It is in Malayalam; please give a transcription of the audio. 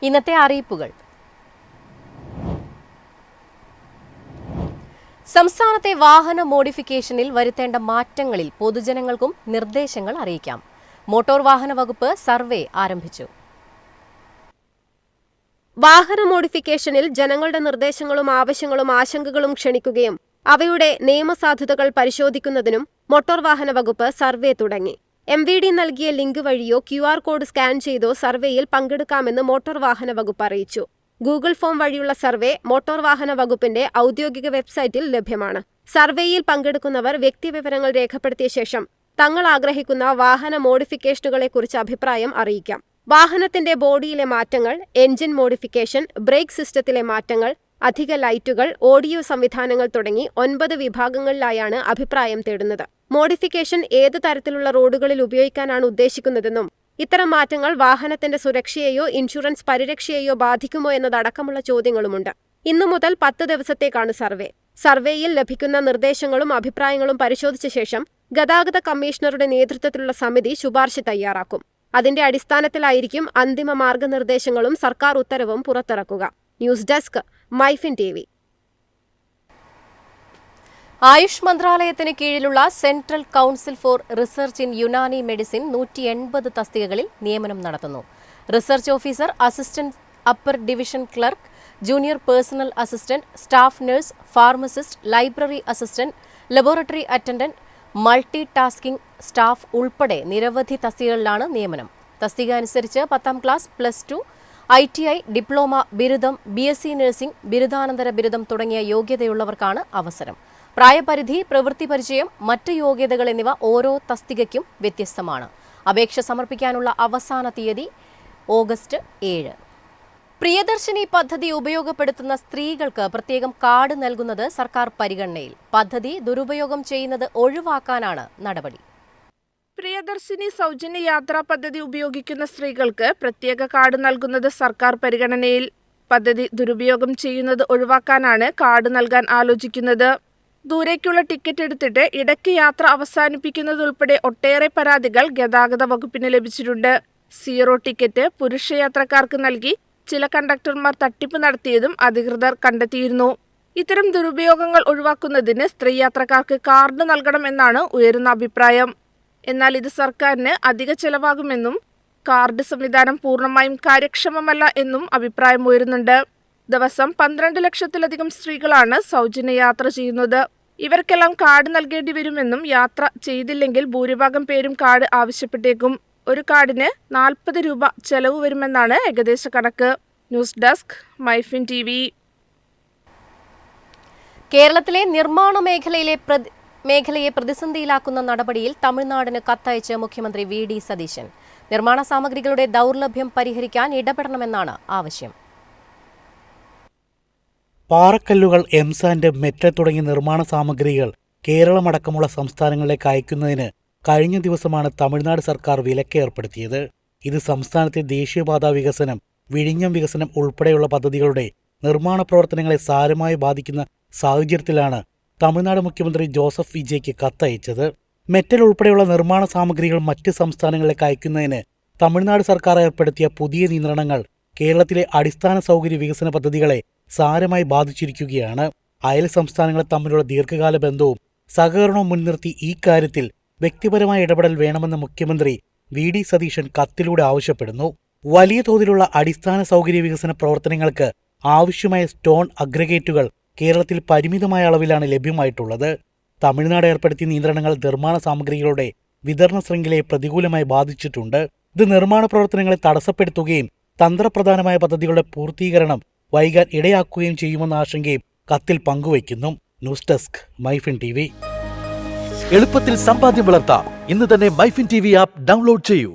ഇന്നത്തെ അറിയിപ്പുകൾ. സംസ്ഥാനത്തെ വാഹന മോഡിഫിക്കേഷനിൽ വരുത്തേണ്ട മാറ്റങ്ങളിൽ പൊതുജനങ്ങൾക്കും നിർദ്ദേശങ്ങൾ അറിയിക്കാം. മോട്ടോർ വാഹന വകുപ്പ് സർവേ ആരംഭിച്ചു. വാഹന മോഡിഫിക്കേഷനിൽ ജനങ്ങളുടെ നിർദ്ദേശങ്ങളും ആവശ്യങ്ങളും ആശങ്കകളും ക്ഷണിക്കുകയും അവയുടെ നിയമസാധുതകൾ പരിശോധിക്കുന്നതിനും മോട്ടോർ വാഹന വകുപ്പ് സർവേ തുടങ്ങി. MVD നൽകിയ ലിങ്ക് വഴിയോ QR കോഡ് സ്കാൻ ചെയ്തോ സർവേയിൽ പങ്കെടുക്കാമെന്ന് മോട്ടോർ വാഹന വകുപ്പ് അറിയിച്ചു. ഗൂഗിൾ ഫോം വഴിയുള്ള സർവേ മോട്ടോർ വാഹന വകുപ്പിന്റെ ഔദ്യോഗിക വെബ്സൈറ്റിൽ ലഭ്യമാണ്. സർവേയിൽ പങ്കെടുക്കുന്നവർ വ്യക്തിവിവരങ്ങൾ രേഖപ്പെടുത്തിയ ശേഷം തങ്ങൾ ആഗ്രഹിക്കുന്ന വാഹന മോഡിഫിക്കേഷനുകളെക്കുറിച്ച് അഭിപ്രായം അറിയിക്കാം. വാഹനത്തിന്റെ ബോഡിയിലെ മാറ്റങ്ങൾ, എൻജിൻ മോഡിഫിക്കേഷൻ, ബ്രേക്ക് സിസ്റ്റത്തിലെ മാറ്റങ്ങൾ, അധിക ലൈറ്റുകൾ, ഓഡിയോ സംവിധാനങ്ങൾ തുടങ്ങി 9 വിഭാഗങ്ങളിലായാണ് അഭിപ്രായം തേടുന്നത്. മോഡിഫിക്കേഷൻ ഏത് തരത്തിലുള്ള റോഡുകളിൽ ഉപയോഗിക്കാനാണ് ഉദ്ദേശിക്കുന്നതെന്നും ഇത്തരം മാറ്റങ്ങൾ വാഹനത്തിന്റെ സുരക്ഷയെയോ ഇൻഷുറൻസ് പരിരക്ഷയെയോ ബാധിക്കുമോ എന്നതടക്കമുള്ള ചോദ്യങ്ങളുമുണ്ട്. ഇന്നു മുതൽ 10 ദിവസത്തേക്കാണ് സർവേ. സർവേയിൽ ലഭിക്കുന്ന നിർദ്ദേശങ്ങളും അഭിപ്രായങ്ങളും പരിശോധിച്ച ശേഷം ഗതാഗത കമ്മീഷണറുടെ നേതൃത്വത്തിലുള്ള സമിതി ശുപാർശ തയ്യാറാക്കും. അതിന്റെ അടിസ്ഥാനത്തിലായിരിക്കും അന്തിമ മാർഗനിർദ്ദേശങ്ങളും സർക്കാർ ഉത്തരവും പുറത്തിറക്കുക. News desk, Myfin TV. Ayush മന്ത്രാലയത്തിന് കീഴിലുള്ള central council for research in Unani medicine 180 തസ്തികകളിൽ നിയമനം നടത്തുന്നു. Research officer, assistant upper division clerk, junior personal assistant, staff nurse, pharmacist, library assistant, laboratory attendant, multi tasking staff ഉൾപ്പെടെ നിരവധി തസ്തികകളിലാണ് നിയമനം. തസ്തിക അനുസരിച്ച് 10ാം ക്ലാസ്, +2, ITI, ഡിപ്ലോമ, ബിരുദം, BSc നഴ്സിംഗ്, ബിരുദാനന്തര ബിരുദം തുടങ്ങിയ യോഗ്യതയുള്ളവർക്കാണ് അവസരം. പ്രായപരിധി, പ്രവൃത്തി പരിചയം, മറ്റ് യോഗ്യതകൾ എന്നിവ ഓരോ തസ്തികയ്ക്കും വ്യത്യസ്തമാണ്. അപേക്ഷ സമർപ്പിക്കാനുള്ള അവസാന തീയതി ഓഗസ്റ്റ് 7. പ്രിയദർശിനി പദ്ധതി ഉപയോഗപ്പെടുത്തുന്ന സ്ത്രീകൾക്ക് പ്രത്യേകം കാർഡ് നൽകുന്നത് സർക്കാർ പരിഗണനയിൽ. പദ്ധതി ദുരുപയോഗം ചെയ്യുന്നത് ഒഴിവാക്കാനാണ് നടപടി. പ്രിയദർശിനി സൗജന്യ യാത്രാ പദ്ധതി ഉപയോഗിക്കുന്ന സ്ത്രീകൾക്ക് പ്രത്യേക കാർഡ് നൽകുന്നത് സർക്കാർ പരിഗണനയിൽ. പദ്ധതി ദുരുപയോഗം ചെയ്യുന്നത് ഒഴിവാക്കാനാണ് കാർഡ് നൽകാൻ ആലോചിക്കുന്നത്. ദൂരേക്കുള്ള ടിക്കറ്റ് എടുത്തിട്ട് ഇടയ്ക്ക് യാത്ര അവസാനിപ്പിക്കുന്നതുൾപ്പെടെ ഒട്ടേറെ പരാതികൾ ഗതാഗത വകുപ്പിന് ലഭിച്ചിട്ടുണ്ട്. 0 ടിക്കറ്റ് പുരുഷ യാത്രക്കാർക്ക് നൽകി ചില കണ്ടക്ടർമാർ തട്ടിപ്പ് നടത്തിയതും അധികൃതർ കണ്ടെത്തിയിരുന്നു. ഇത്തരം ദുരുപയോഗങ്ങൾ ഒഴിവാക്കുന്നതിന് സ്ത്രീ യാത്രക്കാർക്ക് കാർഡ് നൽകണമെന്നാണ് ഉയരുന്ന അഭിപ്രായം. എന്നാൽ ഇത് സർക്കാരിന് അധിക ചെലവാകുമെന്നും കാർഡ് സംവിധാനം പൂർണ്ണമായും കാര്യക്ഷമമല്ല എന്നും അഭിപ്രായം ഉയരുന്നുണ്ട്. ദിവസം 12 ലക്ഷത്തിലധികം സ്ത്രീകളാണ് സൗജന്യ യാത്ര ചെയ്യുന്നത്. ഇവർക്കെല്ലാം കാർഡ് നൽകേണ്ടി വരുമെന്നും യാത്ര ചെയ്തില്ലെങ്കിൽ ഭൂരിഭാഗം പേരും കാർഡ് ആവശ്യപ്പെട്ടേക്കും. ഒരു കാർഡിന് 40 രൂപ ചെലവ് വരുമെന്നാണ് ഏകദേശ കണക്ക്. News desk, Myfin TV. കേരളത്തിലെ നിർമ്മാണ മേഖലയെ പ്രതിസന്ധിയിലാക്കുന്ന നടപടിയിൽ തമിഴ്നാടിന് കത്തയച്ച് മുഖ്യമന്ത്രി VD സതീശൻ. നിർമ്മാണ സാമഗ്രികളുടെ ദൗർലഭ്യം പരിഹരിക്കാൻ ഇടപെടണമെന്നാണ് ആവശ്യം. പാറക്കല്ലുകൾ, എംസാൻഡ്, മെറ്റൽ തുടങ്ങിയ നിർമ്മാണ സാമഗ്രികൾ കേരളമടക്കമുള്ള സംസ്ഥാനങ്ങളിലേക്ക് അയക്കുന്നതിന് കഴിഞ്ഞ ദിവസമാണ് തമിഴ്നാട് സർക്കാർ വിലക്ക് ഏർപ്പെടുത്തിയത്. ഇത് സംസ്ഥാനത്തെ ദേശീയപാതാ വികസനം, വിഴിഞ്ഞം വികസനം ഉൾപ്പെടെയുള്ള പദ്ധതികളുടെ നിർമ്മാണ പ്രവർത്തനങ്ങളെ സാരമായി ബാധിക്കുന്ന സാഹചര്യത്തിലാണ് തമിഴ്നാട് മുഖ്യമന്ത്രി ജോസഫ് വിജയ്ക്ക് കത്തയച്ചത്. മെറ്റൽ ഉൾപ്പെടെയുള്ള നിർമ്മാണ സാമഗ്രികൾ മറ്റ് സംസ്ഥാനങ്ങളിലേക്ക് അയക്കുന്നതിന് തമിഴ്നാട് സർക്കാർ ഏർപ്പെടുത്തിയ പുതിയ നിയന്ത്രണങ്ങൾ കേരളത്തിലെ അടിസ്ഥാന സൗകര്യ വികസന പദ്ധതികളെ സാരമായി ബാധിച്ചിരിക്കുകയാണ്. അയൽ സംസ്ഥാനങ്ങൾ തമ്മിലുള്ള ദീർഘകാല ബന്ധവും സഹകരണവും മുൻനിർത്തി ഈ കാര്യത്തിൽ വ്യക്തിപരമായ ഇടപെടൽ വേണമെന്ന് മുഖ്യമന്ത്രി VD സതീശൻ കത്തിലൂടെ ആവശ്യപ്പെടുന്നു. വലിയ തോതിലുള്ള അടിസ്ഥാന സൗകര്യ വികസന പ്രവർത്തനങ്ങൾക്ക് ആവശ്യമായ സ്റ്റോൺ അഗ്രഗേറ്റുകൾ കേരളത്തിൽ പരിമിതമായ അളവിലാണ് ലഭ്യമായിട്ടുള്ളത്. തമിഴ്നാട് ഏർപ്പെടുത്തിയ നിയന്ത്രണങ്ങൾ നിർമ്മാണ സാമഗ്രികളുടെ വിതരണ ശൃംഖലയെ പ്രതികൂലമായി ബാധിച്ചിട്ടുണ്ട്. ഇത് നിർമ്മാണ പ്രവർത്തനങ്ങളെ തടസ്സപ്പെടുത്തുകയും തന്ത്രപ്രധാനമായ പദ്ധതികളുടെ പൂർത്തീകരണം വൈകാൻ ഇടയാക്കുകയും ചെയ്യുമെന്ന ആശങ്കയും കത്തിൽ പങ്കുവയ്ക്കുന്നു. News desk, Myfin TV. എളുപ്പത്തിൽ സമ്പാദ്യം വളർത്താം. ഇന്ന് തന്നെ മൈഫിൻ TV ആപ്പ് ഡൗൺലോഡ് ചെയ്യൂ.